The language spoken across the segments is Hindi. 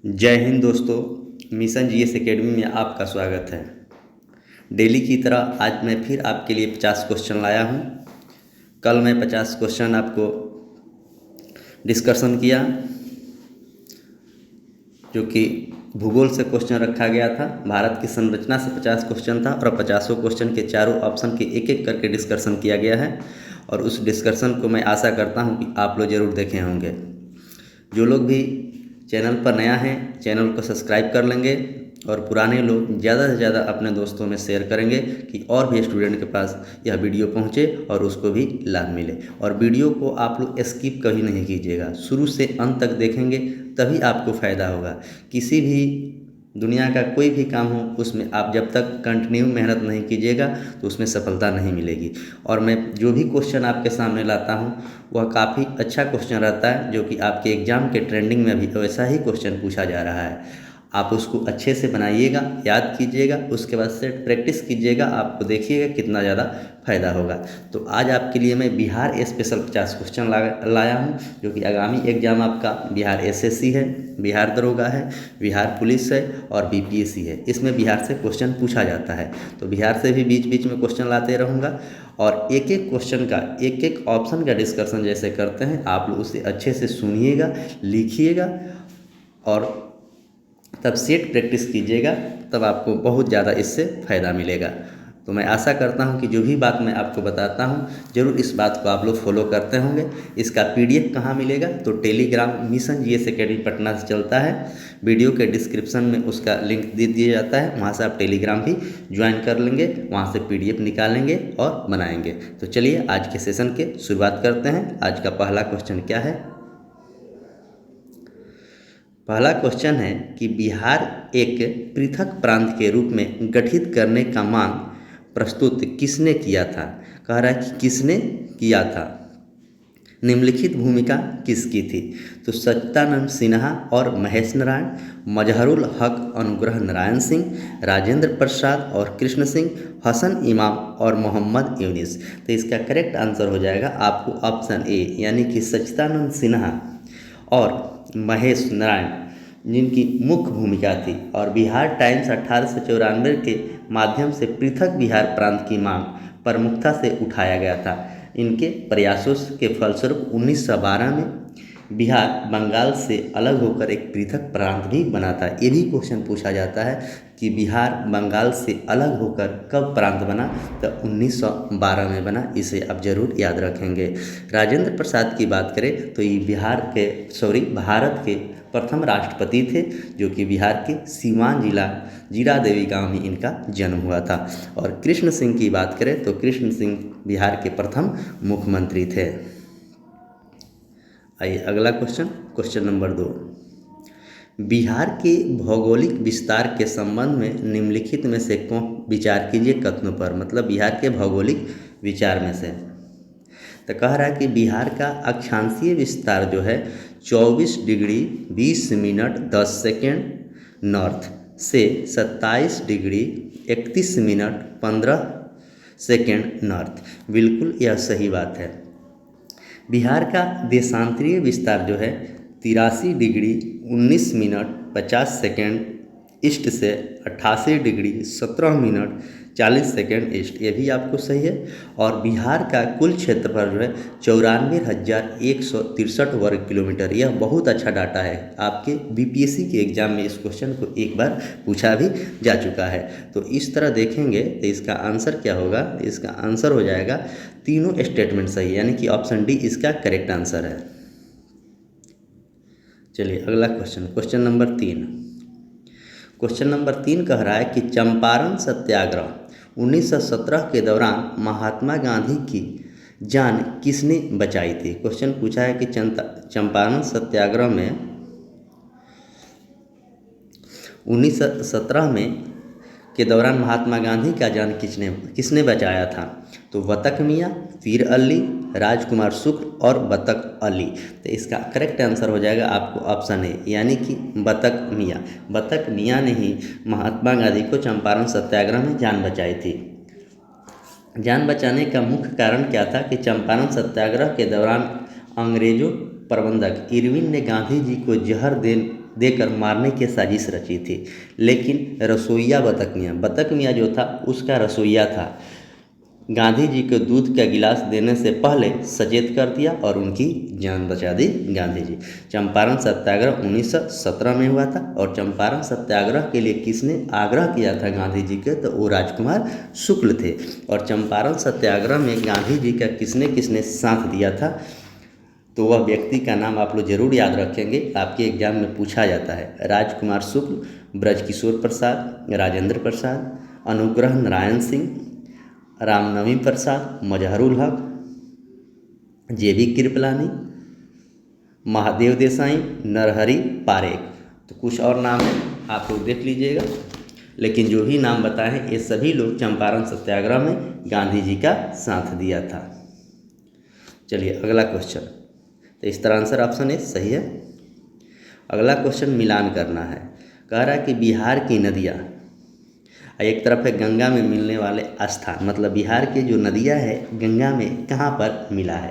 जय हिंद दोस्तों। मिशन जीएस एकेडमी में आपका स्वागत है। डेली की तरह आज मैं फिर आपके लिए 50 क्वेश्चन लाया हूं। कल मैं 50 क्वेश्चन आपको डिस्कशन किया, जो कि भूगोल से क्वेश्चन रखा गया था। भारत की संरचना से 50 क्वेश्चन था और 50 क्वेश्चन के चारों ऑप्शन के एक एक करके डिस्कशन किया गया है। और उस डिस्कशन को मैं आशा करता हूं कि आप लोग ज़रूर देखे होंगे। जो लोग भी चैनल पर नया है चैनल को सब्सक्राइब कर लेंगे और पुराने लोग ज़्यादा से ज़्यादा अपने दोस्तों में शेयर करेंगे कि और भी स्टूडेंट के पास यह वीडियो पहुंचे और उसको भी लाभ मिले। और वीडियो को आप लोग स्किप कभी नहीं कीजिएगा, शुरू से अंत तक देखेंगे तभी आपको फ़ायदा होगा। किसी भी दुनिया का कोई भी काम हो उसमें आप जब तक कंटिन्यू मेहनत नहीं कीजिएगा तो उसमें सफलता नहीं मिलेगी। और मैं जो भी क्वेश्चन आपके सामने लाता हूं वह काफ़ी अच्छा क्वेश्चन रहता है, जो कि आपके एग्ज़ाम के ट्रेंडिंग में भी वैसा ही क्वेश्चन पूछा जा रहा है। आप उसको अच्छे से बनाइएगा, याद कीजिएगा, उसके बाद से प्रैक्टिस कीजिएगा, आपको देखिएगा कितना ज़्यादा फ़ायदा होगा। तो आज आपके लिए मैं बिहार स्पेशल 50 क्वेश्चन लाया हूँ, जो कि आगामी एग्ज़ाम आपका बिहार एसएससी है, बिहार दरोगा है, बिहार पुलिस है और बीपीएससी है। इसमें बिहार से क्वेश्चन पूछा जाता है। तो बिहार से भी बीच बीच में क्वेश्चन लाते रहूँगा और एक एक क्वेश्चन का एक एक ऑप्शन का डिस्कशन जैसे करते हैं आप लोग उसे अच्छे से सुनिएगा, लिखिएगा और तब सेट प्रैक्टिस कीजिएगा, तब आपको बहुत ज़्यादा इससे फ़ायदा मिलेगा। तो मैं आशा करता हूं कि जो भी बात मैं आपको बताता हूं ज़रूर इस बात को आप लोग फॉलो करते होंगे। इसका पीडीएफ कहाँ मिलेगा? तो Telegram mission GS academy Patna से चलता है। वीडियो के डिस्क्रिप्शन में उसका लिंक दे दिया जाता है, वहाँ से आप टेलीग्राम भी ज्वाइन कर लेंगे, वहाँ से पीडीएफ निकालेंगे और बनाएंगे। तो चलिए आज के सेशन के शुरुआत करते हैं। आज का पहला क्वेश्चन क्या है? पहला क्वेश्चन है कि बिहार एक पृथक प्रांत के रूप में गठित करने का मांग प्रस्तुत किसने किया था? कह रहा है कि किसने किया था, निम्नलिखित भूमिका किसकी थी? तो सच्चिदानंद सिन्हा और महेश नारायण, मजहरुल हक अनुग्रह नारायण सिंह, राजेंद्र प्रसाद और कृष्ण सिंह, हसन इमाम और मोहम्मद यूनिस। तो इसका करेक्ट आंसर हो जाएगा आपको ऑप्शन ए, यानी कि सच्चिदानंद सिन्हा और महेश नारायण, जिनकी मुख्य भूमिका थी। और बिहार टाइम्स 1894 के माध्यम से पृथक बिहार प्रांत की मांग प्रमुखता से उठाया गया था। इनके प्रयासों के फलस्वरूप 1912 में बिहार बंगाल से अलग होकर एक पृथक प्रांत भी बना था। ये भी क्वेश्चन पूछा जाता है कि बिहार बंगाल से अलग होकर कब प्रांत बना? तो 1912 में बना। इसे आप जरूर याद रखेंगे। राजेंद्र प्रसाद की बात करें तो ये भारत के प्रथम राष्ट्रपति थे, जो कि बिहार के सीवान जिला जीरा देवी गांव में इनका जन्म हुआ था। और कृष्ण सिंह की बात करें तो कृष्ण सिंह बिहार के प्रथम मुख्यमंत्री थे। आइए अगला क्वेश्चन नंबर 2। बिहार के भौगोलिक विस्तार के संबंध में निम्नलिखित में से कौन विचार कीजिए कथनों पर, मतलब बिहार के भौगोलिक विचार में से। तो कह रहा है कि बिहार का अक्षांशीय विस्तार जो है 24 डिग्री 20 मिनट 10 सेकेंड नॉर्थ से 27 डिग्री 31 मिनट 15 सेकेंड नॉर्थ। बिल्कुल यह सही बात है। बिहार का देशांतरीय विस्तार जो है 83 डिग्री 19 मिनट 50 सेकेंड ईस्ट से 88 डिग्री 17 मिनट 40 सेकेंड ईस्ट, ये भी आपको सही है। और बिहार का कुल क्षेत्रफल जो है 94,163 वर्ग किलोमीटर। यह बहुत अच्छा डाटा है। आपके बीपीएससी के एग्जाम में इस क्वेश्चन को एक बार पूछा भी जा चुका है। तो इस तरह देखेंगे तो इसका आंसर क्या होगा? इसका आंसर हो जाएगा, तीनों स्टेटमेंट सही, यानी कि ऑप्शन डी इसका करेक्ट आंसर है। चलिए अगला क्वेश्चन नंबर 3। क्वेश्चन नंबर 3 कह रहा है कि चंपारण सत्याग्रह 1917 के दौरान महात्मा गांधी की जान किसने बचाई थी? क्वेश्चन पूछा है कि चंपारण सत्याग्रह में 1917 में के दौरान महात्मा गांधी का जान किसने बचाया था? तो बतख मियाँ, पीर अली, राजकुमार शुक्ल और बतख अली। तो इसका करेक्ट आंसर हो जाएगा आपको ऑप्शन ए, यानी कि बतख मियाँ। बतख मियाँ ने ही महात्मा गांधी को चंपारण सत्याग्रह में जान बचाई थी। जान बचाने का मुख्य कारण क्या था कि चंपारण सत्याग्रह के दौरान अंग्रेजों प्रबंधक इरविन ने गांधी जी को जहर देकर मारने की साजिश रची थी। लेकिन रसोइया बतख मियाँ जो था उसका रसोइया था, गांधी जी को दूध का गिलास देने से पहले सचेत कर दिया और उनकी जान बचा दी गांधी जी। चंपारण सत्याग्रह 1917 में हुआ था और चंपारण सत्याग्रह के लिए किसने आग्रह किया था गांधी जी के, तो वो राजकुमार शुक्ल थे। और चंपारण सत्याग्रह में गांधी जी का किसने किसने साथ दिया था, तो वह व्यक्ति का नाम आप लोग जरूर याद रखेंगे, आपके एग्जाम में पूछा जाता है। राजकुमार शुक्ल, ब्रजकिशोर प्रसाद, राजेंद्र प्रसाद, अनुग्रह नारायण सिंह, रामनवी प्रसाद, मजहरुल हक, जेबी कृपलानी, महादेव देसाई, नरहरि पारेख। तो कुछ और नाम है, आप लोग देख लीजिएगा, लेकिन जो भी नाम बताए हैं ये सभी लोग चंपारण सत्याग्रह में गांधी जी का साथ दिया था। चलिए अगला क्वेश्चन, तो इस तरह आंसर ऑप्शन ए सही है। अगला क्वेश्चन मिलान करना है। कह रहा है कि बिहार की नदियाँ, एक तरफ है गंगा में मिलने वाले स्थान, मतलब बिहार की जो नदियाँ है गंगा में कहाँ पर मिला है,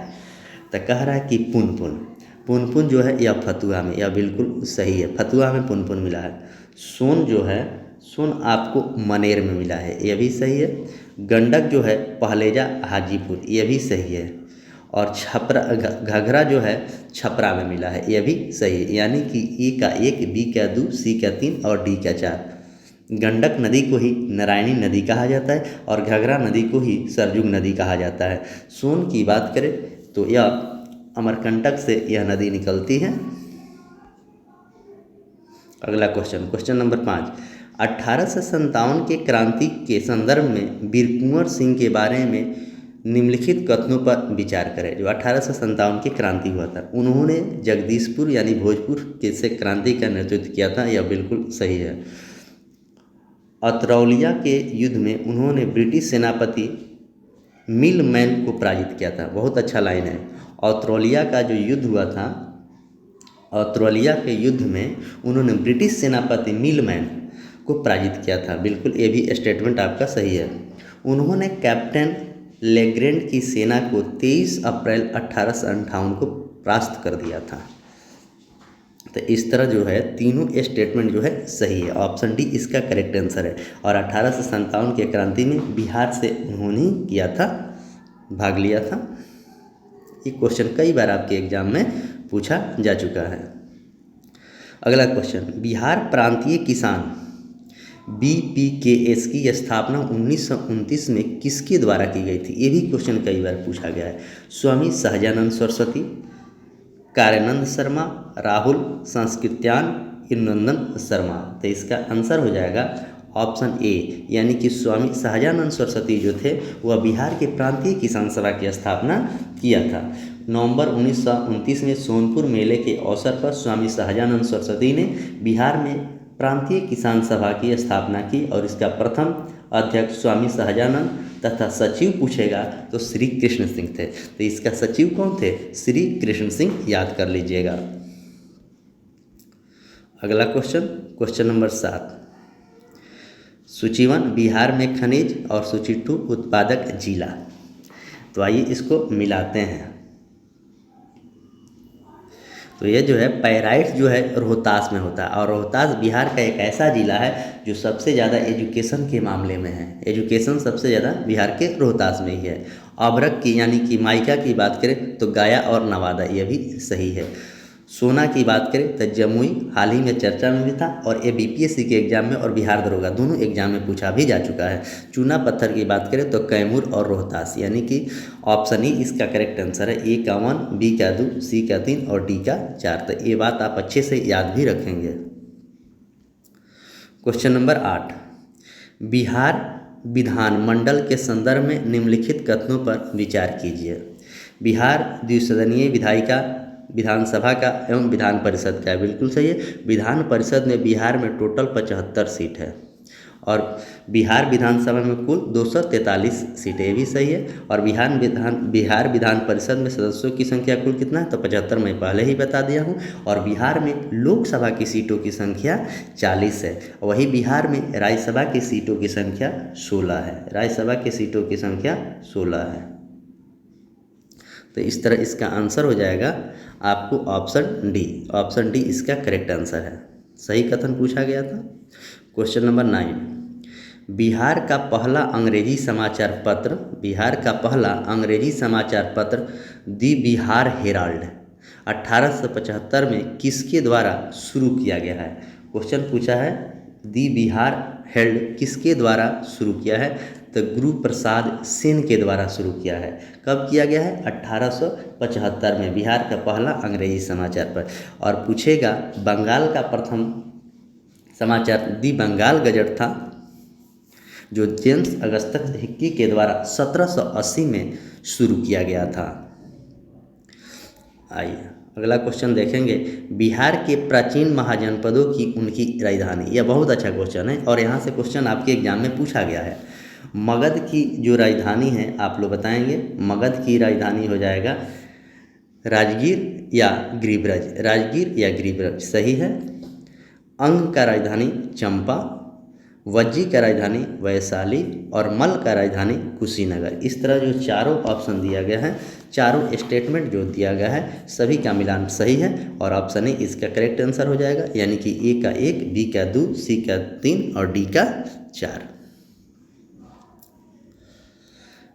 तो कह रहा है कि पुनपुन जो है यह फतुहा में, यह बिल्कुल सही है, फतुहा में पुनपुन मिला है। सोन जो है, सोन आपको मनेर में मिला है, यह भी सही है। गंडक जो है पहलेजा हाजीपुर, यह भी सही है। और छपरा घघरा जो है छपरा में मिला है, यह भी सही है। यानी कि ए का 1, बी का 2, सी का 3 और डी का 4। गंडक नदी को ही नारायणी नदी कहा जाता है और घघरा नदी को ही सरजुग नदी कहा जाता है। सोन की बात करें तो यह अमरकंटक से यह नदी निकलती है। अगला क्वेश्चन, क्वेश्चन नंबर 5, 1857 के क्रांति के संदर्भ में वीर कुंवर सिंह के बारे में निम्नलिखित कथनों पर विचार करें। जो 1857 की क्रांति हुआ था, उन्होंने जगदीशपुर यानी भोजपुर के से क्रांति का नेतृत्व किया था, यह बिल्कुल सही है। अतरौलिया के युद्ध में उन्होंने ब्रिटिश सेनापति मिलमैन को पराजित किया था, बहुत अच्छा लाइन है। अतरौलिया का जो युद्ध हुआ था, अतरौलिया के युद्ध में उन्होंने ब्रिटिश सेनापति मिलमैन को पराजित किया था, बिल्कुल ये भी स्टेटमेंट आपका सही है। उन्होंने कैप्टन लेग्रैंड की सेना को 23 अप्रैल 1858 को परास्त कर दिया था। तो इस तरह जो है तीनों स्टेटमेंट जो है सही है, ऑप्शन डी इसका करेक्ट आंसर है। और 1857 के क्रांति में बिहार से उन्होंने किया था, भाग लिया था। ये क्वेश्चन कई बार आपके एग्जाम में पूछा जा चुका है। अगला क्वेश्चन, बिहार प्रांतीय किसान BPKS की स्थापना 1929 में किसके द्वारा की गई थी, ये भी क्वेश्चन कई बार पूछा गया है। स्वामी सहजानंद सरस्वती, कार्यानंद शर्मा, राहुल संस्कृत्यान, नंदन शर्मा। तो इसका आंसर हो जाएगा ऑप्शन ए, यानी कि स्वामी सहजानंद सरस्वती जो थे वह बिहार के प्रांतीय किसान सभा की स्थापना किया था। नवंबर 1929 में सोनपुर मेले के अवसर पर स्वामी सहजानंद सरस्वती ने बिहार में प्रांतीय किसान सभा की स्थापना की और इसका प्रथम अध्यक्ष स्वामी सहजानंद तथा सचिव पूछेगा तो श्री कृष्ण सिंह थे। तो इसका सचिव कौन थे, श्री कृष्ण सिंह, याद कर लीजिएगा। अगला क्वेश्चन, क्वेश्चन नंबर 7, सूची 1 बिहार में खनिज और सूची 2 उत्पादक जिला। तो आइए इसको मिलाते हैं। तो ये जो है पैराइट जो है रोहतास में होता है और रोहतास बिहार का एक ऐसा ज़िला है जो सबसे ज़्यादा एजुकेशन के मामले में है, एजुकेशन सबसे ज़्यादा बिहार के रोहतास में ही है। अभ्रक की यानी कि माइका की बात करें तो गया और नवादा, यह भी सही है। सोना की बात करें तो जमुई हाल ही में चर्चा में भी था और ये BPSC के एग्जाम में और बिहार दरोगा दोनों एग्जाम में पूछा भी जा चुका है। चूना पत्थर की बात करें तो कैमूर और रोहतास, यानी कि ऑप्शन ई इसका करेक्ट आंसर है। ए का 1, बी का 2, सी का 3 और डी का 4। तो ये बात आप अच्छे से याद भी रखेंगे। क्वेश्चन नंबर 8, बिहार विधान मंडल के संदर्भ में निम्नलिखित कथनों पर विचार कीजिए। बिहार द्विसदनीय विधायिका विधानसभा का एवं विधान परिषद का है, बिल्कुल सही है। विधान परिषद में बिहार में टोटल 75 सीट है और बिहार विधानसभा में कुल 243 सीटें, भी सही है। और बिहार विधान परिषद में सदस्यों की संख्या कुल कितना है, तो 75 मैं पहले ही बता दिया हूँ। और बिहार में लोकसभा की सीटों की संख्या 40 है, वही बिहार में राज्यसभा की सीटों की संख्या 16 है, राज्यसभा की सीटों की संख्या 16 है। तो इस तरह इसका आंसर हो जाएगा आपको ऑप्शन डी, ऑप्शन डी इसका करेक्ट आंसर है। सही कथन पूछा गया था। क्वेश्चन नंबर 9, बिहार का पहला अंग्रेजी समाचार पत्र, बिहार का पहला अंग्रेजी समाचार पत्र दी बिहार हेराल्ड 1875 में किसके द्वारा शुरू किया गया है। क्वेश्चन पूछा है दी बिहार हेल्ड किसके द्वारा शुरू किया है, तो गुरु प्रसाद सेन के द्वारा शुरू किया है। कब किया गया है, 1875 में बिहार का पहला अंग्रेजी समाचार पत्र। और पूछेगा बंगाल का प्रथम समाचार दी बंगाल गजट था, जो जेम्स अगस्टस हिक्की के द्वारा 1780 में शुरू किया गया था। आइए अगला क्वेश्चन देखेंगे, बिहार के प्राचीन महाजनपदों की उनकी राजधानी। यह बहुत अच्छा क्वेश्चन है और यहाँ से क्वेश्चन आपके एग्जाम में पूछा गया है। मगध की जो राजधानी है आप लोग बताएंगे, मगध की राजधानी हो जाएगा राजगीर या गिरिब्रज, राजगीर या गिरिब्रज सही है। अंग का राजधानी चंपा, वज्जी का राजधानी वैशाली और मल का राजधानी कुशीनगर। इस तरह जो चारों ऑप्शन दिया गया है, चारों स्टेटमेंट जो दिया गया है सभी का मिलान सही है और ऑप्शन ए इसका करेक्ट आंसर हो जाएगा, यानी कि ए का 1, बी का 2, सी का 3 और डी का 4।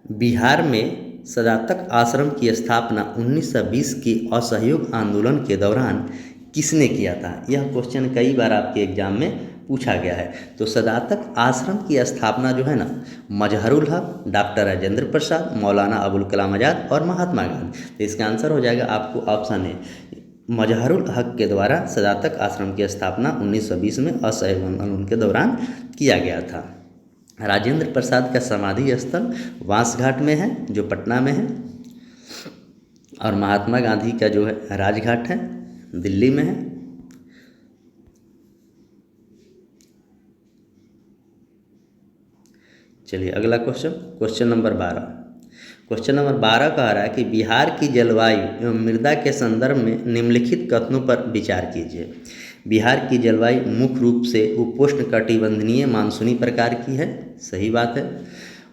बिहार में सदातक आश्रम की स्थापना 1920 के असहयोग आंदोलन के दौरान किसने किया था। यह क्वेश्चन कई बार आपके एग्जाम में पूछा गया है। तो सदातक आश्रम की स्थापना जो है ना, मजहरुल हक, डॉक्टर राजेंद्र प्रसाद, मौलाना अबुल कलाम आज़ाद और महात्मा गांधी। तो इसका आंसर हो जाएगा आपको ऑप्शन ए, मजहरुल हक के द्वारा सदातक आश्रम की स्थापना 1920 में असहयोग आंदोलन के दौरान किया गया था। राजेंद्र प्रसाद का समाधि स्थल वांसघाट में है, जो पटना में है, और महात्मा गांधी का जो है राजघाट है, दिल्ली में है। चलिए अगला question, question number 12। Question number 12 कह रहा है कि बिहार की जलवायु एवं मृदा के संदर्भ में निम्नलिखित कथनों पर विचार कीजिए। बिहार की जलवायु मुख्य रूप से उपोष्णकटिबंधीय मानसूनी प्रकार की है, सही बात है।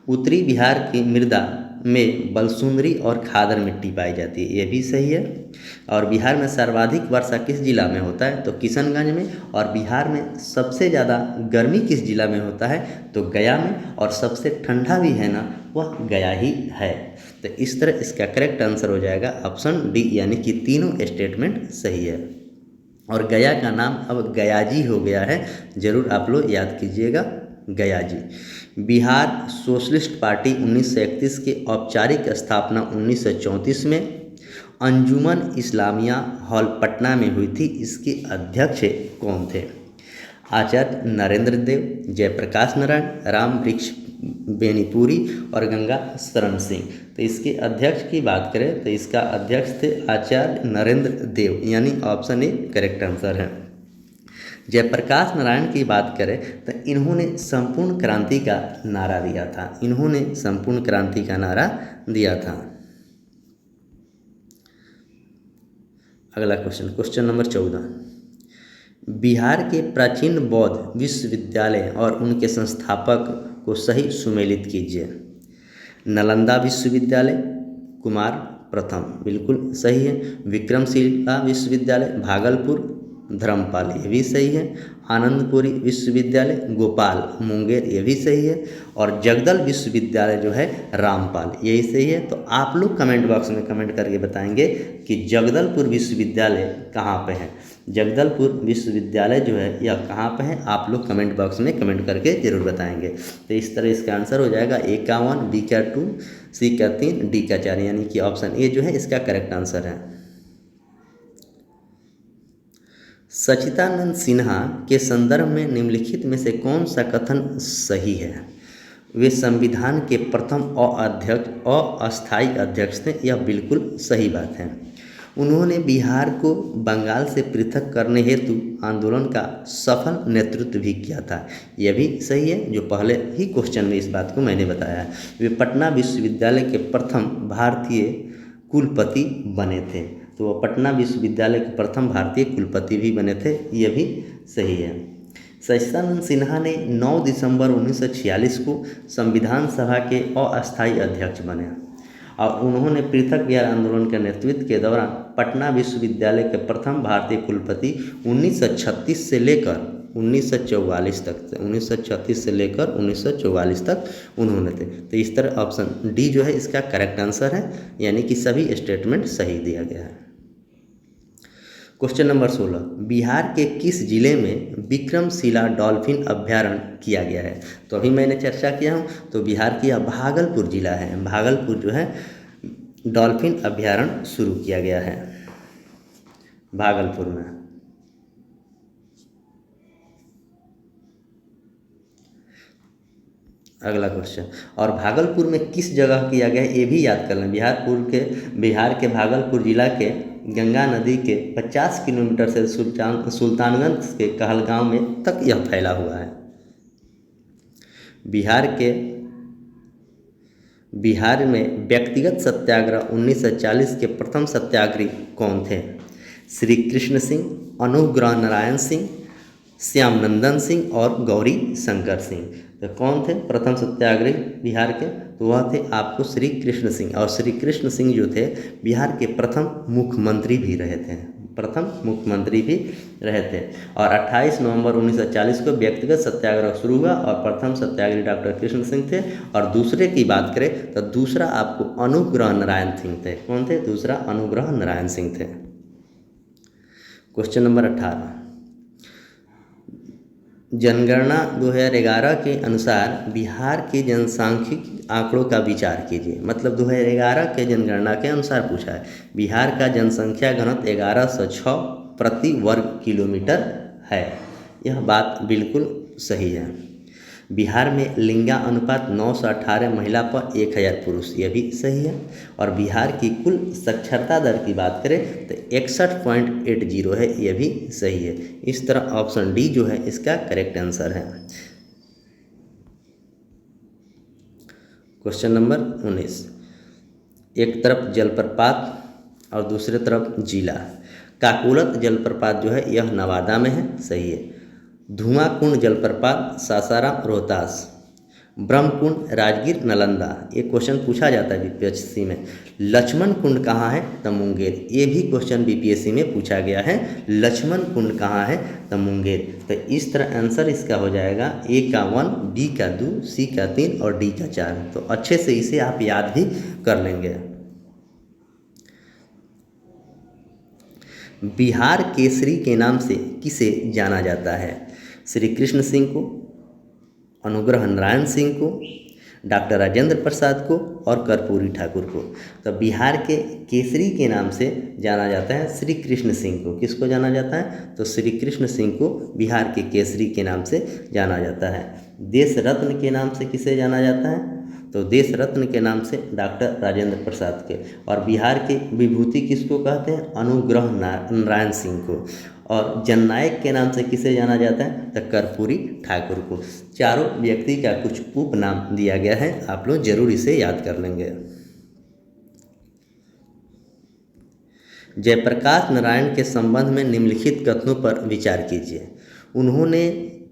उत्तरी बिहार की मृदा में बलसुंदरी और खादर मिट्टी पाई जाती है, ये भी सही है। और बिहार में सर्वाधिक वर्षा किस जिला में होता है, तो किशनगंज में। और बिहार में सबसे ज़्यादा गर्मी किस जिला में होता है, तो गया में। और सबसे ठंडा भी है ना, वह गया ही है। तो इस तरह इसका करेक्ट आंसर हो जाएगा ऑप्शन डी, यानी कि तीनों स्टेटमेंट सही है। और गया का नाम अब गयाजी हो गया है, जरूर आप लोग याद कीजिएगा, गयाजी। बिहार सोशलिस्ट पार्टी 1931 के औपचारिक स्थापना 1934 में अंजुमन इस्लामिया हॉल पटना में हुई थी। इसके अध्यक्ष कौन थे, आचार्य नरेंद्र देव, जयप्रकाश नारायण, राम वृक्ष बेनीपुरी और गंगा शरण सिंह। तो इसके अध्यक्ष की बात करें तो इसका अध्यक्ष थे आचार्य नरेंद्र देव, यानी ऑप्शन ए करेक्ट आंसर है। जयप्रकाश नारायण की बात करें तो इन्होंने संपूर्ण क्रांति का नारा दिया था, इन्होंने संपूर्ण क्रांति का नारा दिया था। अगला क्वेश्चन, क्वेश्चन नंबर 14। बिहार के प्राचीन बौद्ध विश्वविद्यालय और उनके संस्थापक को सही सुमेलित कीजिए। नालंदा विश्वविद्यालय, कुमार प्रथम, बिल्कुल सही है। विक्रमशिला विश्वविद्यालय भागलपुर, धर्मपाल, ये भी सही है। आनंदपुरी विश्वविद्यालय गोपाल, मुंगेर, ये भी सही है। और जगदल विश्वविद्यालय जो है रामपाल, यही सही है। तो आप लोग कमेंट बॉक्स में कमेंट करके बताएंगे कि जगदलपुर विश्वविद्यालय कहाँ पे है। जगदलपुर विश्वविद्यालय जो है यह कहाँ पे है, आप लोग कमेंट बॉक्स में कमेंट करके जरूर बताएंगे। तो इस तरह इसका आंसर हो जाएगा ए का 1, बी का 2, सी का 3, डी का 4, यानी कि ऑप्शन ए जो है इसका करेक्ट आंसर है। सच्चिदानंद सिन्हा के संदर्भ में निम्नलिखित में से कौन सा कथन सही है। वे संविधान के प्रथम अस्थायी अध्यक्ष थे, यह बिल्कुल सही बात है। उन्होंने बिहार को बंगाल से पृथक करने हेतु आंदोलन का सफल नेतृत्व भी किया था, यह भी सही है, जो पहले ही क्वेश्चन में इस बात को मैंने बताया है। वे पटना विश्वविद्यालय के प्रथम भारतीय कुलपति बने थे, तो वो पटना विश्वविद्यालय के प्रथम भारतीय कुलपति भी बने थे, यह भी सही है। सच्चिदानंद सिन्हा ने 9 दिसंबर 1946 को संविधान सभा के अस्थायी अध्यक्ष बने और उन्होंने पृथक बिहार आंदोलन के नेतृत्व के दौरान पटना विश्वविद्यालय के प्रथम भारतीय कुलपति 1936 से लेकर 1944 तक, 1936 से लेकर 1944 तक उन्होंने थे। तो इस तरह ऑप्शन डी जो है इसका करेक्ट आंसर है, यानी कि सभी स्टेटमेंट सही दिया गया है। क्वेश्चन नंबर 16, बिहार के किस जिले में विक्रमशिला डॉल्फिन अभ्यारण्य किया गया है? तो अभी मैंने चर्चा किया हूँ, तो बिहार की भागलपुर जिला है, भागलपुर जो है डॉल्फिन अभ्यारण्य शुरू किया गया है भागलपुर में। अगला क्वेश्चन, और भागलपुर में किस जगह किया गया है ये भी याद कर लें। बिहार के भागलपुर जिला के गंगा नदी के 50 किलोमीटर से सुल्तानगंज के कहलगांव में तक यह फैला हुआ है। बिहार में व्यक्तिगत सत्याग्रह 1940 के प्रथम सत्याग्रही कौन थे? श्री कृष्ण सिंह, अनुग्रह नारायण सिंह, श्यामनंदन सिंह और गौरी शंकर सिंह। तो कौन थे प्रथम सत्याग्रही बिहार के? तो वह थे आपको श्री कृष्ण सिंह। और श्री कृष्ण सिंह जो थे बिहार के प्रथम मुख्यमंत्री भी रहे थे, और 28 नवंबर 1940 को व्यक्तिगत सत्याग्रह शुरू हुआ और प्रथम सत्याग्रही डॉक्टर कृष्ण सिंह थे। और दूसरे की बात करें तो दूसरा आपको अनुग्रह नारायण सिंह थे। कौन थे? दूसरा अनुग्रह नारायण सिंह थे। क्वेश्चन नंबर 18, जनगणना 2011 के अनुसार बिहार के जनसांख्यिकी आंकड़ों का विचार कीजिए। मतलब 2011 के जनगणना के अनुसार पूछा है। बिहार का जनसंख्या घनत्व 1106 प्रति वर्ग किलोमीटर है। यह बात बिल्कुल सही है। बिहार में लिंगा अनुपात 918 महिला पर 1000 पुरुष, यह भी सही है। और बिहार की कुल साक्षरता दर की बात करें तो 61.80 है, यह भी सही है। इस तरह ऑप्शन डी जो है इसका करेक्ट आंसर है। क्वेश्चन नंबर 19, एक तरफ जलप्रपात और दूसरे तरफ जिला। काकोलत जलप्रपात जो है यह नवादा में है, सही है। धुआं कुंड जलप्रपात सासाराम रोहतास। ब्रह्मकुंड राजगीर नालंदा। ये क्वेश्चन पूछा जाता है बीपीएससी में। लक्ष्मण कुंड कहाँ है? तो मुंगेर। ये भी क्वेश्चन बीपीएससी में पूछा गया है, लक्ष्मण कुंड कहाँ है? तो मुंगेर। तो इस तरह आंसर इसका हो जाएगा ए का 1, बी का 2, सी का 3 और डी का 4। तो अच्छे से इसे आप याद भी कर लेंगे। बिहार केसरी के नाम से किसे जाना जाता है? श्री कृष्ण सिंह को, अनुग्रह नारायण सिंह को, डॉक्टर राजेंद्र प्रसाद को और कर्पूरी ठाकुर को। तो बिहार के केसरी के नाम से जाना जाता है श्री कृष्ण सिंह को। किसको जाना जाता है? तो श्री कृष्ण सिंह को बिहार के केसरी के नाम से जाना जाता है। देश रत्न के नाम से किसे जाना जाता है? तो देश रत्न के नाम से डॉक्टर राजेंद्र प्रसाद के। और बिहार की विभूति किसको कहते हैं? अनुग्रह नारायण सिंह को। और जननायक के नाम से किसे जाना जाता है? तो कर्पूरी ठाकुर को। चारों व्यक्ति का कुछ उपनाम दिया गया है, आप लोग जरूर इसे याद कर लेंगे। जयप्रकाश नारायण के संबंध में निम्नलिखित कथनों पर विचार कीजिए। उन्होंने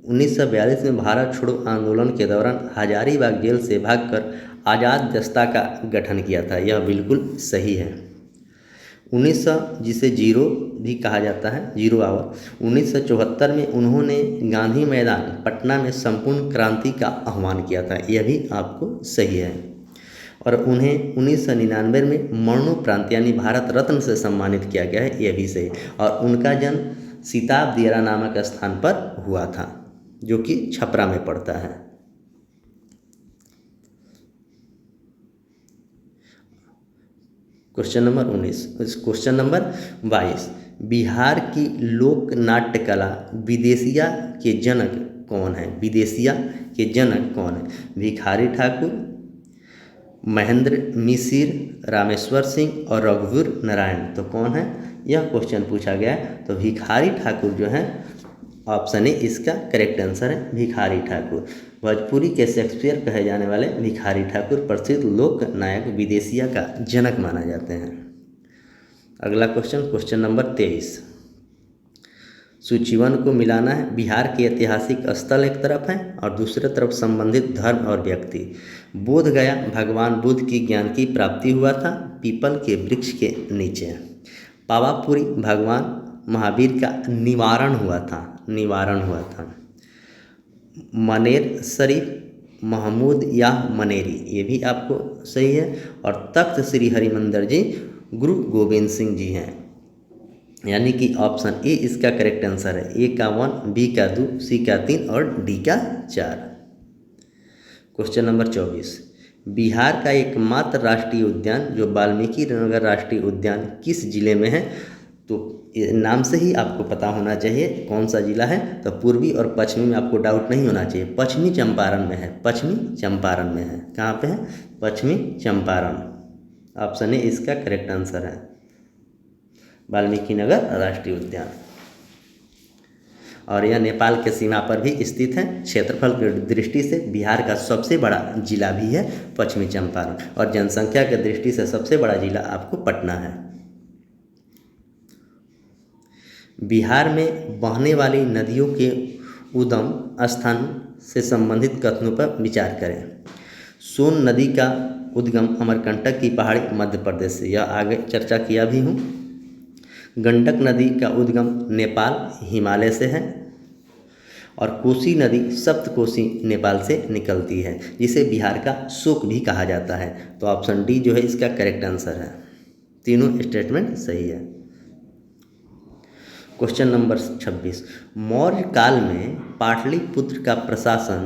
1942 में भारत छोड़ो आंदोलन के दौरान हजारीबाग जेल से भागकर आज़ाद दस्ता का गठन किया था। यह बिल्कुल सही है। 1900 जिसे जीरो भी कहा जाता है, जीरो आवर, 1974 में उन्होंने गांधी मैदान पटना में संपूर्ण क्रांति का आह्वान किया था। यह भी आपको सही है। और उन्हें 1999 में मरणोपरांत यानी भारत रत्न से सम्मानित किया गया है, यह भी सही। और उनका जन्म सिताब दियारा नामक स्थान पर हुआ था, जो कि छपरा में पड़ता है। Question number 19। Question number 22, Bihar की लोक नाट्य कला विदेशिया के जनक कौन है? विदेशिया के जनक कौन है? भिखारी ठाकुर, महेंद्र मिसिर, रामेश्वर सिंह और रघुवीर नारायण। तो कौन है? यह क्वेश्चन पूछा गया है। तो भिखारी ठाकुर जो है ऑप्शन ए इसका करेक्ट आंसर है, भिखारी ठाकुर। भोजपुरी के शेक्सपियर कहे जाने वाले भिखारी ठाकुर प्रसिद्ध लोक नायक विदेशिया का जनक माना जाते हैं। अगला क्वेश्चन, क्वेश्चन नंबर 23, सूचीवन को मिलाना है। बिहार के ऐतिहासिक स्थल एक तरफ है और दूसरे तरफ संबंधित धर्म और व्यक्ति। बोध गया भगवान बुद्ध की ज्ञान की प्राप्ति हुआ था पीपल के वृक्ष के नीचे। पावापुरी भगवान महावीर का निवारण हुआ था। मनेर शरीफ महमूद या मनेरी, ये भी आपको सही है। और तख्त श्री हरिमंदिर जी गुरु गोविंद सिंह जी हैं, यानी कि ऑप्शन ए इसका करेक्ट आंसर है। ए का 1, बी का 2, सी का 3 और डी का 4। क्वेश्चन नंबर 24, बिहार का एकमात्र राष्ट्रीय उद्यान जो वाल्मीकि नगर राष्ट्रीय उद्यान किस जिले में है? तो नाम से ही आपको पता होना चाहिए कौन सा जिला है। तो पूर्वी और पश्चिमी में आपको डाउट नहीं होना चाहिए, पश्चिमी चंपारण में है, पश्चिमी चंपारण में है। कहाँ पे है? पश्चिमी चंपारण। ऑप्शन ए इसका करेक्ट आंसर है, वाल्मीकि नगर राष्ट्रीय उद्यान। और यह नेपाल के सीमा पर भी स्थित है। क्षेत्रफल की दृष्टि से बिहार का सबसे बड़ा जिला भी है पश्चिमी चंपारण, और जनसंख्या की दृष्टि से सबसे बड़ा जिला आपको पटना है। बिहार में बहने वाली नदियों के उद्गम स्थान से संबंधित कथनों पर विचार करें। सोन नदी का उद्गम अमरकंटक की पहाड़ी मध्य प्रदेश से, यह आगे चर्चा किया भी हूँ। गंडक नदी का उद्गम नेपाल हिमालय से है। और कोसी नदी सप्तकोशी नेपाल से निकलती है, जिसे बिहार का शोक भी कहा जाता है। तो ऑप्शन डी जो है इसका करेक्ट आंसर है। तीनों स्टेटमेंट सही है। क्वेश्चन नंबर 26, मौर्य काल में पाटलिपुत्र का प्रशासन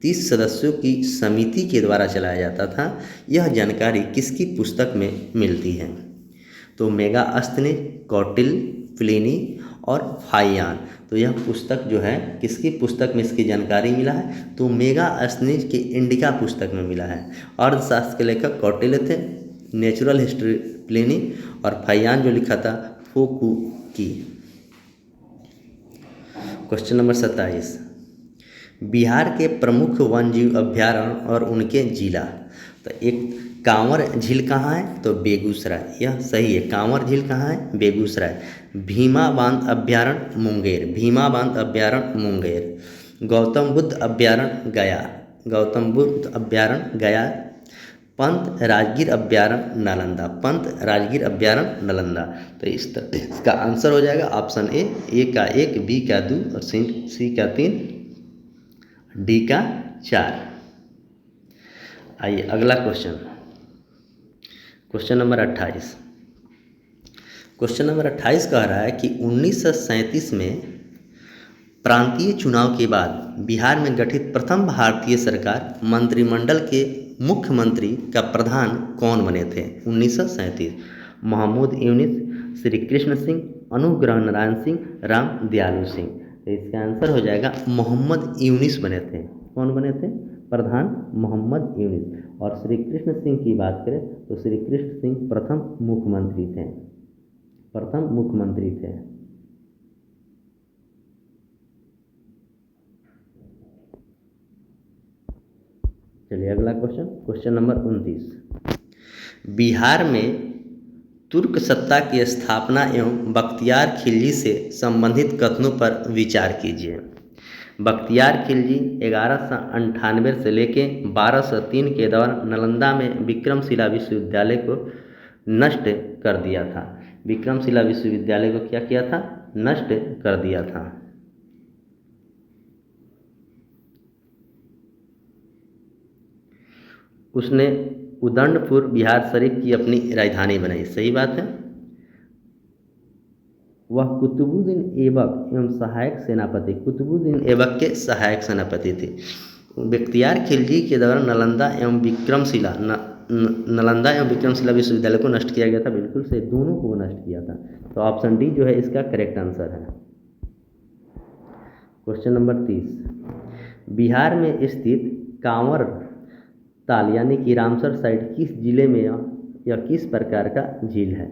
30 सदस्यों की समिति के द्वारा चलाया जाता था। यह जानकारी किसकी पुस्तक में मिलती है? तो मेगास्थनी, कौटिल्य, प्लिनी और फाइयान। तो यह पुस्तक जो है किसकी पुस्तक में इसकी जानकारी मिला है? तो मेगास्थनी के इंडिका पुस्तक में मिला है। अर्थशास्त्र के लेखक कौटिल्य थे, नेचुरल हिस्ट्री प्लिनी, और फाइयान जो लिखा था फोकू की। क्वेश्चन नंबर 27, बिहार के प्रमुख वन्यजीव अभ्यारण्य और उनके जिला। तो एक कांवर झील कहाँ है? तो बेगूसराय, यह सही है। कांवर झील कहाँ है? बेगूसराय। भीमा बांध अभ्यारण्य मुंगेर, भीमा बांध अभ्यारण्य मुंगेर। गौतम बुद्ध अभ्यारण्य गया, गौतम बुद्ध अभ्यारण्य गया। पंत राजगीर अभ्यारण्य नालंदा, पंत राजगीर अभ्यारण्य नालंदा। तो इसका आंसर हो जाएगा ऑप्शन ए का 1, बी का 2 और सी का 3, डी का 4। आइए अगला question, question number 28। Question number 28 कह रहा है कि 1937 में प्रांतीय चुनाव के बाद बिहार में गठित प्रथम भारतीय सरकार मंत्रिमंडल के मुख्यमंत्री का प्रधान कौन बने थे? 1937। मोहम्मद यूनिस, श्री कृष्ण सिंह, अनुग्रह नारायण सिंह, राम दयालु सिंह। तो इसका आंसर हो जाएगा मोहम्मद यूनिस बने थे। कौन बने थे? प्रधान मोहम्मद यूनिस। और श्री कृष्ण सिंह की बात करें तो श्री कृष्ण सिंह प्रथम मुख्यमंत्री थे, प्रथम मुख्यमंत्री थे। चलिए अगला क्वेश्चन, क्वेश्चन नंबर 29। बिहार में तुर्क सत्ता की स्थापना एवं बख्तियार खिलजी से संबंधित कथनों पर विचार कीजिए। बख्तियार खिलजी 1198 से लेके 1203 के दौरान नालंदा में विक्रमशिला विश्वविद्यालय को नष्ट कर दिया था। विक्रमशिला विश्वविद्यालय को क्या किया था? नष्ट कर दिया था। उसने उदंडपुर बिहार शरीफ की अपनी राजधानी बनाई, सही बात है। वह कुतुबुद्दीन ऐबक एवं सहायक सेनापति, कुतुबुद्दीन ऐबक के सहायक सेनापति थे। बख्तियार खिलजी के दौरान नालंदा एवं विक्रमशिला विश्वविद्यालय को नष्ट किया गया था। बिल्कुल से दोनों को नष्ट किया था। तो ऑप्शन डी जो है इसका करेक्ट आंसर है। क्वेश्चन नंबर 30, बिहार में स्थित कांवर ताल यानी कि रामसर साइट किस जिले में या किस प्रकार का झील है?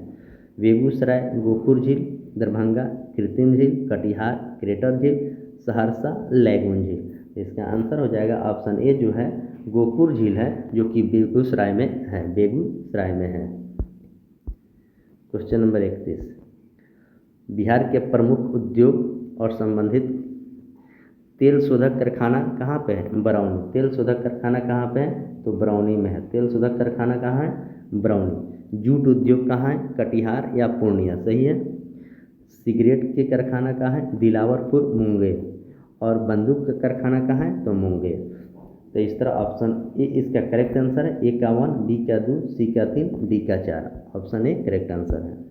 बेगूसराय, गोपुर झील, दरभंगा, कृत्रिम झील, कटिहार, क्रेटर झील, सहरसा, लैगून झील। इसका आंसर हो जाएगा ऑप्शन ए जो है गोपुर झील है, जो कि बेगूसराय में है, बेगूसराय में है। क्वेश्चन नंबर 31, बिहार के प्रमुख उद्योग और संबंधित तेल शोधक कारखाना कहाँ पे है? बरौनी। तेल शोधक कारखाना कहाँ पे है? तो बरौनी में है। तेल शोधक कारखाना कहाँ है? बरौनी। जूट उद्योग कहाँ है? कटिहार या पूर्णिया? सही है। सिगरेट के कारखाना कहाँ है? दिलावरपुर, मुंगेर। और बंदूक का कारखाना कहाँ है? तो मुंगेर। तो इस तरह ऑप्शन ए इसका करेक्ट आंसर है। ए का 1, बी का 2, सी का 3, डी का 4। ऑप्शन ए करेक्ट आंसर है।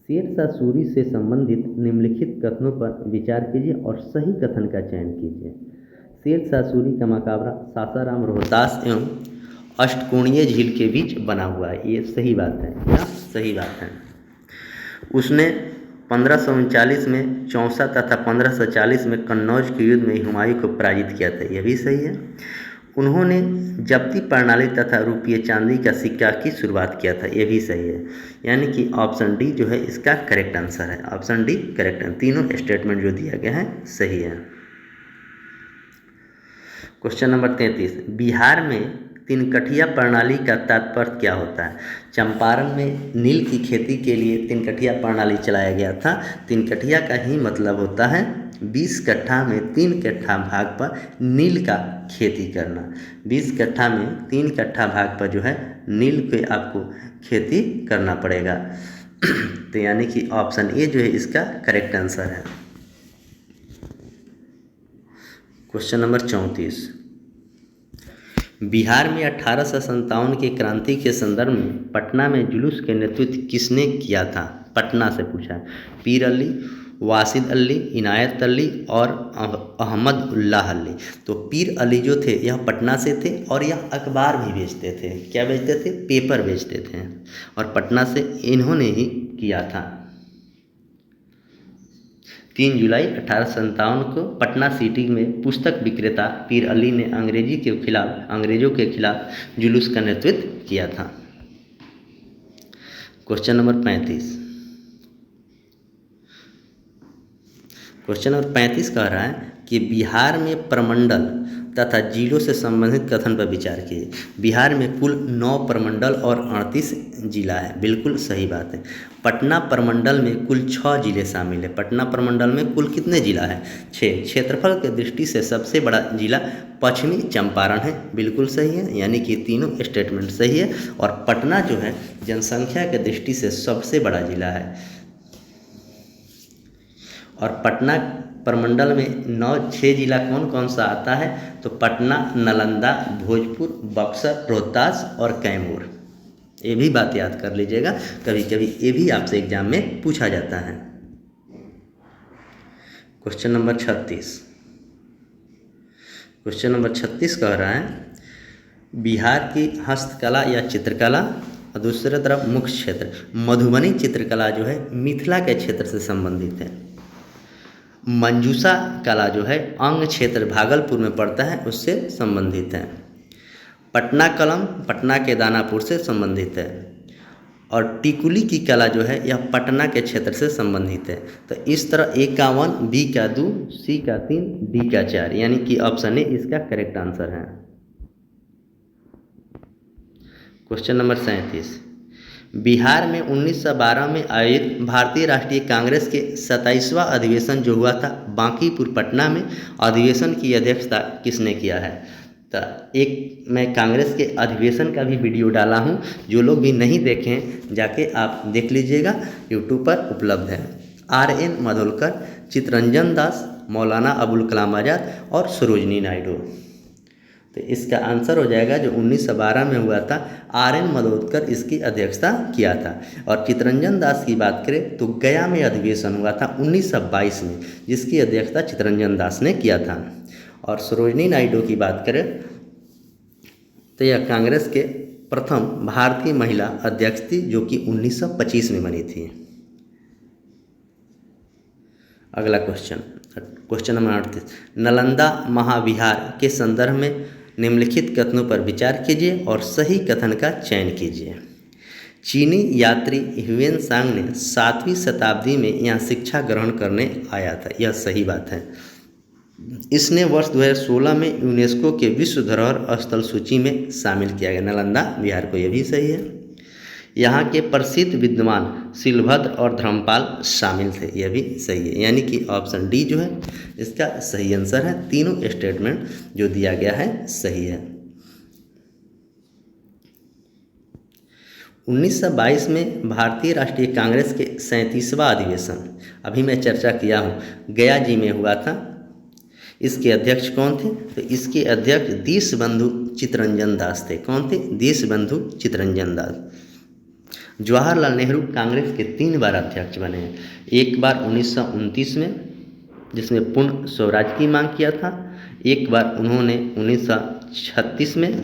शेरशाह सूरी से संबंधित निम्नलिखित कथनों पर विचार कीजिए और सही कथन का चयन कीजिए। शेरशाह सूरी का मकबरा सासाराम, रोहतास एवं अष्टकोणीय झील के बीच बना हुआ है। ये सही बात है। क्या सही बात है? उसने 1539 में चौसा तथा 1540 में कन्नौज के युद्ध में हुमायूं को पराजित किया था। यह भी सही है। उन्होंने जब्ती प्रणाली तथा रुपये चांदी का सिक्का की शुरुआत किया था। यह भी सही है। यानी कि ऑप्शन डी जो है इसका करेक्ट आंसर है। ऑप्शन डी करेक्ट है। तीनों स्टेटमेंट जो दिया गया है सही है। क्वेश्चन नंबर 33, बिहार में तिनकठिया प्रणाली का तात्पर्य क्या होता है? चंपारण में नील की खेती के लिए तिनकठिया प्रणाली चलाया गया था। तिनकठिया का ही मतलब होता है 20 कट्ठा में 3 कट्ठा भाग पर नील का खेती करना। 20 कट्ठा में 3 कट्ठा भाग पर जो है नील के आपको खेती करना पड़ेगा। तो यानी कि ऑप्शन ए जो है इसका करेक्ट आंसर है। क्वेश्चन नंबर 34, बिहार में 1857 की क्रांति के संदर्भ में पटना में जुलूस के नेतृत्व किसने किया था? पटना से पूछा है। पीर अली, वासिद अली, इनायत अली और अहमद उल्लाह अली। तो पीर अली जो थे यह पटना से थे और यह अखबार भी बेचते थे। क्या बेचते थे? पेपर बेचते थे। और पटना से इन्होंने ही किया था। 3 जुलाई 1857 को पटना सिटी में पुस्तक विक्रेता पीर अली ने अंग्रेजों के खिलाफ जुलूस का नेतृत्व किया था। क्वेश्चन नंबर 35, कह रहा है कि बिहार में प्रमंडल तथा जिलों से संबंधित कथन पर विचार कीजिए। बिहार में कुल 9 प्रमंडल और 38 जिला है। बिल्कुल सही बात है। पटना प्रमंडल में कुल 6 जिले शामिल है। पटना प्रमंडल में कुल कितने जिला है? 6। क्षेत्रफल की दृष्टि से सबसे बड़ा जिला पश्चिमी चंपारण है। बिल्कुल सही है। यानी कि तीनों स्टेटमेंट सही है। और पटना जो है जनसंख्या की दृष्टि से सबसे बड़ा जिला है। और पटना प्रमंडल में 6 जिला कौन कौन सा आता है? तो पटना, नालंदा, भोजपुर, बक्सर, रोहतास और कैमूर। ये भी बात याद कर लीजिएगा, कभी कभी ये भी आपसे एग्जाम में पूछा जाता है। क्वेश्चन नंबर 36 कह रहा है बिहार की हस्तकला या चित्रकला और दूसरी तरफ मुख्य क्षेत्र मधुबनी चित्रकला जो है मिथिला के क्षेत्र से संबंधित है। मंजूषा कला जो है अंग क्षेत्र भागलपुर में पड़ता है, उससे संबंधित है। पटना कलम पटना के दानापुर से संबंधित है। और टिकुली की कला जो है यह पटना के क्षेत्र से संबंधित है। तो इस तरह ए का 1, बी का 2, सी का 3, डी का 4, यानी कि ऑप्शन ए इसका करेक्ट आंसर है। क्वेश्चन नंबर 37, बिहार में 1912 में आयोजित भारतीय राष्ट्रीय कांग्रेस के 27वां अधिवेशन जो हुआ था बांकीपुर पटना में, अधिवेशन की अध्यक्षता किसने किया है? तो एक मैं कांग्रेस के अधिवेशन का भी वीडियो डाला हूं, जो लोग भी नहीं देखें जाके आप देख लीजिएगा, यूट्यूब पर उपलब्ध है। RN माडोलकर, चित्तरंजन दास, मौलाना अबुल कलाम आज़ाद और सरोजिनी नायडू। तो इसका आंसर हो जाएगा जो 1912 में हुआ था, RN माडोलकर इसकी अध्यक्षता किया था। और चित्तरंजन दास की बात करें तो गया में अधिवेशन हुआ था 1922 में, जिसकी अध्यक्षता चित्तरंजन दास ने किया था। और सरोजिनी नायडू की बात करें तो यह कांग्रेस के प्रथम भारतीय महिला अध्यक्ष थी, जो कि 1925 में बनी थी। अगला क्वेश्चन नंबर 38, नालंदा महाविहार के संदर्भ में निम्नलिखित कथनों पर विचार कीजिए और सही कथन का चयन कीजिए। चीनी यात्री ह्यूएन सांग ने 7वीं शताब्दी में यहाँ शिक्षा ग्रहण करने आया था। यह सही बात है। इसने वर्ष 2016 में यूनेस्को के विश्व धरोहर स्थल सूची में शामिल किया गया नालंदा विहार को। यह भी सही है। यहाँ के प्रसिद्ध विद्वान शिलभद्र और धर्मपाल शामिल थे। यह भी सही है। यानी कि ऑप्शन डी जो है इसका सही आंसर है। तीनों स्टेटमेंट जो दिया गया है सही है। 1922 में भारतीय राष्ट्रीय कांग्रेस के 37वां अधिवेशन, अभी मैं चर्चा किया हूँ, गया जी में हुआ था। इसके अध्यक्ष कौन थे? तो इसके अध्यक्ष देशबंधु चित्तरंजन दास थे। कौन थे? देशबंधु चित्तरंजन दास। जवाहरलाल नेहरू कांग्रेस के 3 बार अध्यक्ष बने हैं। एक बार 1929 में, जिसमें पूर्ण स्वराज की मांग किया था। एक बार उन्होंने 1936 में,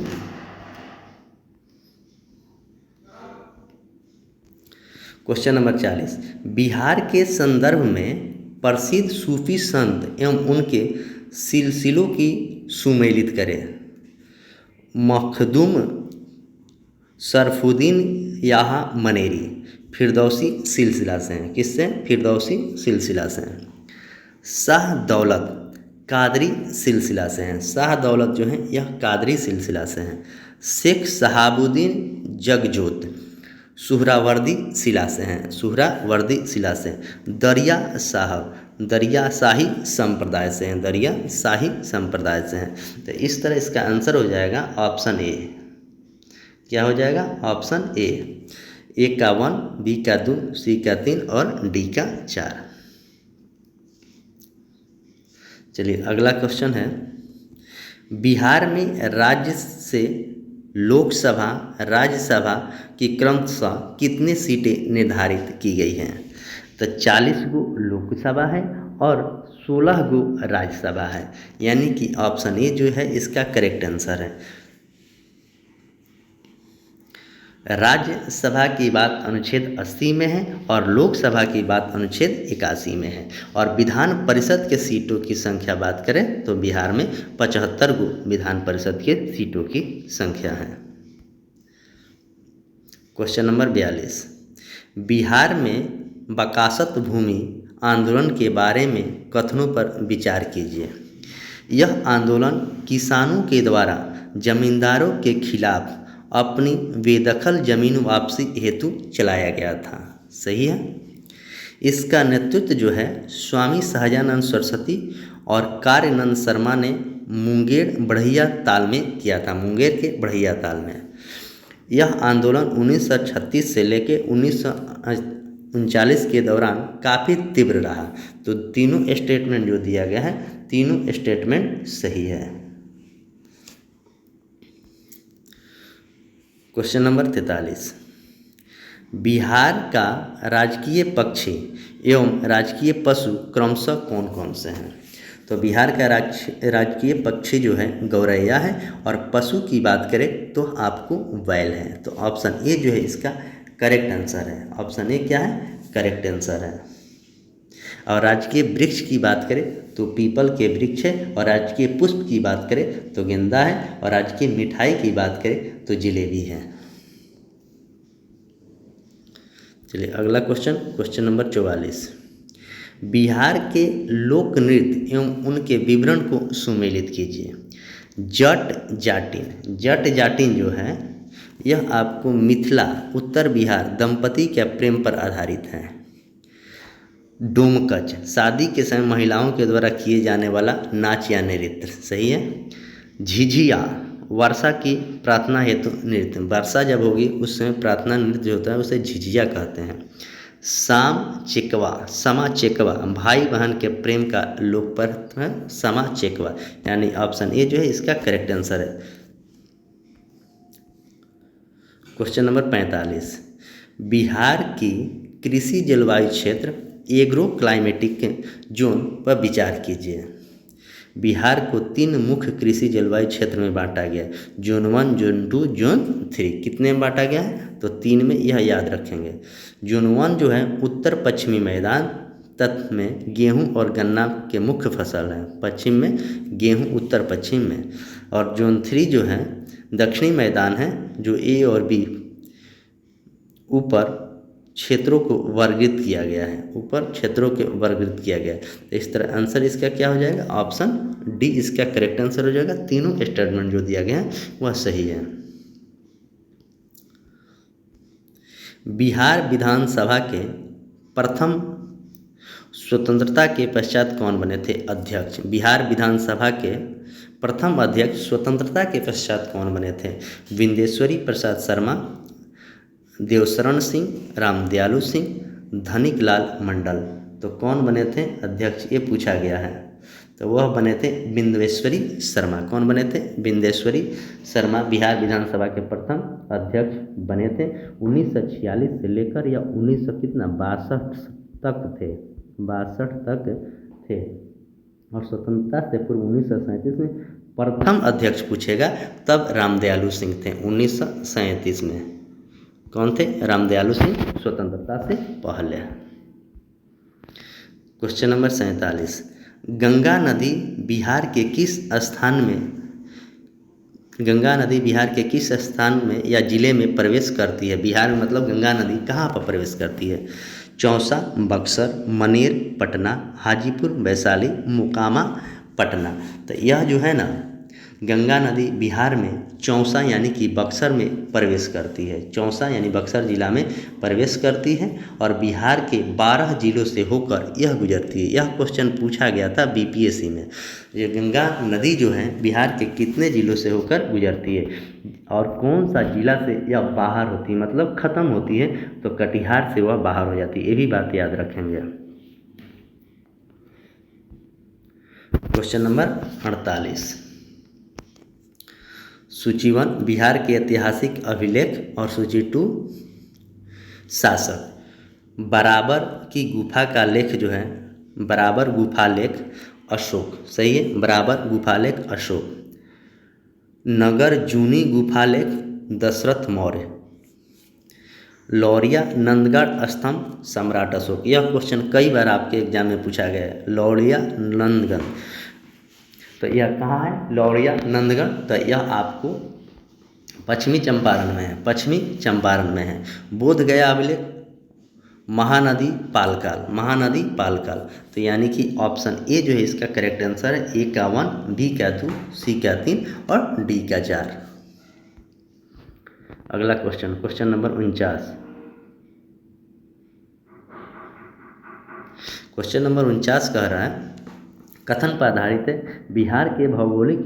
क्वेश्चन नंबर 40, बिहार के संदर्भ में प्रसिद्ध सूफी संत एवं उनके सिलसिलों की सुमेलित करें। मखदूम, शरफुद्दीन याहा मनेरी फिरदौसी सिलसिला से हैं। किससे? फिरदौसी सिलसिला से हैं। शाह दौलत कादरी सिलसिला से हैं। शाह दौलत जो हैं यह कादरी सिलसिला से हैं। शेख शहाबुद्दीन जगजोत सुहरावर्दी शिला से हैं। सुहरावर्दी शिला से हैं। दरिया साहब दरिया शाही संप्रदाय से हैं। दरिया शाही संप्रदाय से हैं। तो इस तरह इसका आंसर हो जाएगा ऑप्शन ए। क्या हो जाएगा? Option A. ए का 1, बी का 2, सी का 3 और डी का 4। चलिए अगला क्वेश्चन है, बिहार में राज्य से लोकसभा राज्यसभा की क्रमशः कितनी सीटें निर्धारित की गई हैं? तो 40 गो लोकसभा है और 16 गो राज्यसभा है, यानी कि ऑप्शन ए जो है इसका करेक्ट आंसर है। राज्यसभा की बात अनुच्छेद 80 में है और लोकसभा की बात अनुच्छेद 81 में है। और विधान परिषद के सीटों की संख्या बात करें तो बिहार में 75 गो विधान परिषद के सीटों की संख्या है। क्वेश्चन नंबर 42, बिहार में बकासत भूमि आंदोलन के बारे में कथनों पर विचार कीजिए। यह आंदोलन किसानों के द्वारा जमींदारों के खिलाफ अपनी बेदखल जमीन वापसी हेतु चलाया गया था। सही है। इसका नेतृत्व जो है स्वामी सहजानंद सरस्वती और कार्यानंद शर्मा ने मुंगेर बढ़िया ताल में किया था। मुंगेर के बढ़िया ताल में। यह आंदोलन 1936 से लेकर 1939 के दौरान काफ़ी तीव्र रहा। तो तीनों स्टेटमेंट जो दिया गया है, तीनों स्टेटमेंट सही है। क्वेश्चन नंबर 43, बिहार का राजकीय पक्षी एवं राजकीय पशु क्रमशः कौन कौन से हैं? तो बिहार का राजकीय पक्षी जो है गौरैया है और पशु की बात करें तो आपको बैल है। तो ऑप्शन ए जो है इसका करेक्ट आंसर है। ऑप्शन ए क्या है? करेक्ट आंसर है। और राजकीय वृक्ष की बात करें तो पीपल के वृक्ष है। और राजकीय पुष्प की बात करें तो गेंदा है। और राजकीय मिठाई की बात करें तो जिलेबी है। चलिए अगला क्वेश्चन, क्वेश्चन नंबर 44, बिहार के लोक नृत्य एवं उनके विवरण को सुमेलित कीजिए। जट जाटिन। जट जाटिन जो है यह आपको मिथिला उत्तर बिहार दंपति के प्रेम पर आधारित है। डोमकच शादी के समय महिलाओं के द्वारा किए जाने वाला नाच या नृत्य। सही है। झिझिया वर्षा की प्रार्थना हेतु नृत्य। वर्षा जब होगी उस समय प्रार्थना नृत्य जो होता है उसे झिझिया कहते हैं। साम चेकवा समा चेकवा भाई बहन के प्रेम का लोकपर्व है समा चेकवा, यानी ऑप्शन ए जो है इसका करेक्ट आंसर है। क्वेश्चन नंबर 45, बिहार की कृषि जलवायु क्षेत्र एग्रो क्लाइमेटिक जोन पर विचार कीजिए। बिहार को 3 मुख्य कृषि जलवायु क्षेत्र में बांटा गया, जोन 1, जोन 2, जोन 3। कितने में बांटा गया है? तो 3 में, यह याद रखेंगे। जोन 1 जो है उत्तर पश्चिमी मैदान तत्व में गेहूं और गन्ना के मुख्य फसल हैं। पश्चिम में गेहूं, उत्तर पश्चिम में। और जोन 3 जो है दक्षिणी मैदान है, जो ए और बी ऊपर क्षेत्रों को वर्गीकृत किया गया है। ऊपर क्षेत्रों के वर्गीकृत किया गया है। तो इस तरह आंसर इसका क्या हो जाएगा? ऑप्शन डी इसका करेक्ट आंसर हो जाएगा। तीनों स्टेटमेंट जो दिया गया है वह सही है। बिहार विधानसभा के प्रथम स्वतंत्रता के पश्चात कौन बने थे अध्यक्ष? बिहार विधानसभा के प्रथम अध्यक्ष स्वतंत्रता के पश्चात कौन बने थे? विंदेश्वरी प्रसाद शर्मा, देवशरण सिंह, रामदयालु सिंह, धनिक लाल मंडल। तो कौन बने थे अध्यक्ष, ये पूछा गया है। तो वह बने थे बिंदेश्वरी शर्मा। कौन बने थे? बिंदेश्वरी शर्मा बिहार विधानसभा के प्रथम अध्यक्ष बने थे। 1946 से लेकर या 1900 कितना 62 तक थे, 62 तक थे। और स्वतंत्रता से पूर्व 1937 में प्रथम अध्यक्ष पूछेगा तब रामदयालु सिंह थे 1937 में। कौन थे? रामदयालु सिंह, स्वतंत्रता से पहले। क्वेश्चन नंबर 47, गंगा नदी बिहार के किस स्थान में, गंगा नदी बिहार के किस स्थान में या जिले में प्रवेश करती है? बिहार में मतलब गंगा नदी कहाँ पर प्रवेश करती है? चौसा, बक्सर, मनेर, पटना, हाजीपुर, वैशाली, मोकामा, पटना। तो यह जो है ना गंगा नदी बिहार में चौसा यानी कि बक्सर में प्रवेश करती है। चौसा यानी बक्सर जिला में प्रवेश करती है और बिहार के 12 जिलों से होकर यह गुजरती है। यह क्वेश्चन पूछा गया था बीपीएससी में। ये गंगा नदी जो है बिहार के कितने जिलों से होकर गुजरती है और कौन सा जिला से यह बाहर होती है, मतलब ख़त्म होती है तो कटिहार से वह बाहर हो जाती है। ये भी बात याद रखेंगे। क्वेश्चन नंबर 48, सूची 1 बिहार के ऐतिहासिक अभिलेख और सूची 2 शासक। बराबर की गुफा का लेख जो है, बराबर गुफा लेख अशोक, सही है, बराबर गुफा लेख अशोक। नगर जूनी गुफा लेख दशरथ मौर्य। लौरिया नंदगढ़ स्तंभ सम्राट अशोक। यह क्वेश्चन कई बार आपके एग्जाम में पूछा गया है। लौरिया नंदगढ़, तो यह कहाँ है? लौरिया नंदगढ़। तो यह आपको पश्चिमी चंपारण में है, पश्चिमी चंपारण में है। बोध गया अभिलेख महानदी पालकाल, महानदी पालकाल। तो यानी कि ऑप्शन ए जो है इसका करेक्ट आंसर है। ए का 1, बी का 2, सी का 3 और डी का 4। अगला question, question number 49। Question number 49 कह रहा है कथन पर आधारित है, बिहार के भौगोलिक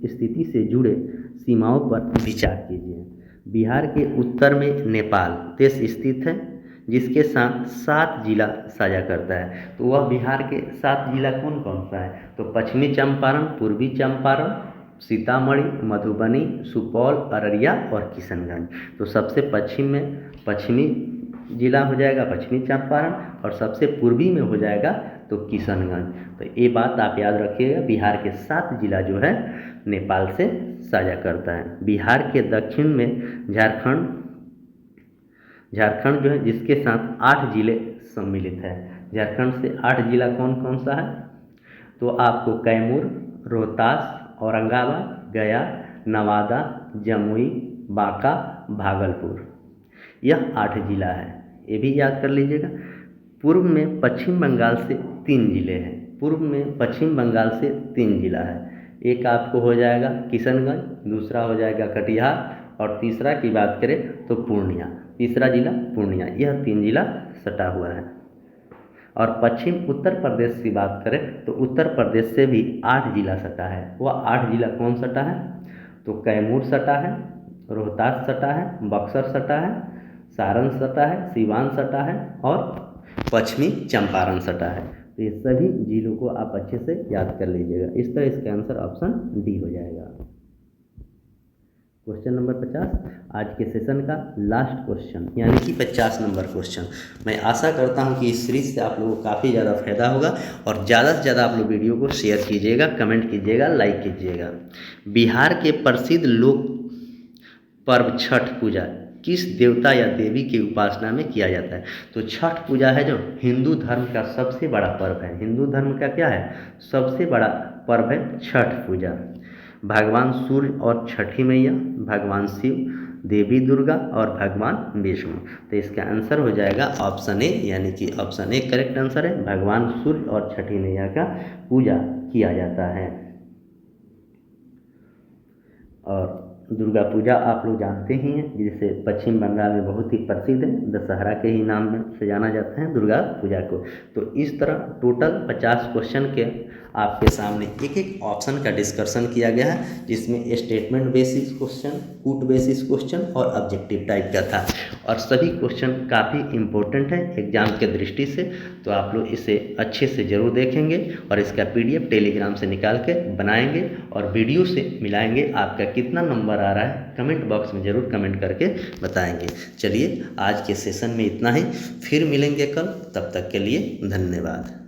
स्थिति से जुड़े सीमाओं पर विचार कीजिए। बिहार के उत्तर में नेपाल देश स्थित है जिसके साथ 7 जिला साझा करता है। तो वह बिहार के 7 जिला कौन कौन सा है? तो पश्चिमी चंपारण, पूर्वी चंपारण, सीतामढ़ी, मधुबनी, सुपौल, अररिया और किशनगंज। तो सबसे पश्चिम में पश्चिमी जिला हो जाएगा पश्चिमी चंपारण और सबसे पूर्वी में हो जाएगा तो किशनगंज। तो ये बात आप याद रखिएगा, बिहार के 7 जिला जो है नेपाल से साझा करता है। बिहार के दक्षिण में झारखंड जो है जिसके साथ 8 जिले सम्मिलित है। झारखंड से 8 जिला कौन कौन सा है? तो आपको कैमूर, रोहतास, औरंगाबाद, गया, नवादा, जमुई, बांका, भागलपुर, यह 8 जिला है। ये भी याद कर लीजिएगा। पूर्व में पश्चिम बंगाल से 3 जिले हैं, पूर्व में पश्चिम बंगाल से 3 जिला है। एक आपको हो जाएगा किशनगंज, दूसरा हो जाएगा कटिहार और तीसरा की बात करें तो पूर्णिया, तीसरा जिला पूर्णिया। यह 3 जिला सटा हुआ है। और पश्चिम उत्तर प्रदेश की बात करें तो उत्तर प्रदेश से भी 8 जिला सटा है। वह 8 जिला कौन सटा है? तो कैमूर सटा है, रोहतास सटा है, बक्सर सटा है, सारण सटा है, सीवान सटा है और पश्चिमी चंपारण सटा है। तो ये सभी जिलों को आप अच्छे से याद कर लीजिएगा। इस तरह इसका आंसर ऑप्शन डी हो जाएगा। क्वेश्चन नंबर 50 आज के सेशन का लास्ट क्वेश्चन यानी कि 50 नंबर क्वेश्चन। मैं आशा करता हूं कि इस सीरीज से आप लोगों को काफ़ी ज़्यादा फायदा होगा और ज़्यादा से ज़्यादा आप लोग वीडियो को शेयर कीजिएगा, कमेंट कीजिएगा, लाइक कीजिएगा। बिहार के प्रसिद्ध लोक पर्व छठ पूजा किस देवता या देवी की उपासना में किया जाता है? तो छठ पूजा है जो हिंदू धर्म का सबसे बड़ा पर्व है। हिंदू धर्म का क्या है? सबसे बड़ा पर्व है छठ पूजा। भगवान सूर्य और छठी मैया, भगवान शिव, देवी दुर्गा और भगवान विष्णु। तो इसका आंसर हो जाएगा ऑप्शन ए, यानी कि ऑप्शन ए करेक्ट आंसर है। भगवान सूर्य और छठी मैया का पूजा किया जाता है। और दुर्गा पूजा आप लोग जानते ही हैं, जिसे पश्चिम बंगाल में बहुत ही प्रसिद्ध है, दशहरा के ही नाम में से जाना जाता है दुर्गा पूजा को। तो इस तरह टोटल 50 क्वेश्चन के आपके सामने एक एक ऑप्शन का डिस्कशन किया गया है, जिसमें स्टेटमेंट बेसिस क्वेश्चन, कूट बेसिस क्वेश्चन और ऑब्जेक्टिव टाइप का था। और सभी क्वेश्चन काफ़ी इम्पोर्टेंट है एग्जाम के दृष्टि से, तो आप लोग इसे अच्छे से ज़रूर देखेंगे और इसका PDF टेलीग्राम से निकाल के बनाएंगे और वीडियो से मिलाएंगे। आपका कितना नंबर आ रहा है कमेंट बॉक्स में ज़रूर कमेंट करके बताएंगे। चलिए आज के सेशन में इतना ही, फिर मिलेंगे कल, तब तक के लिए धन्यवाद।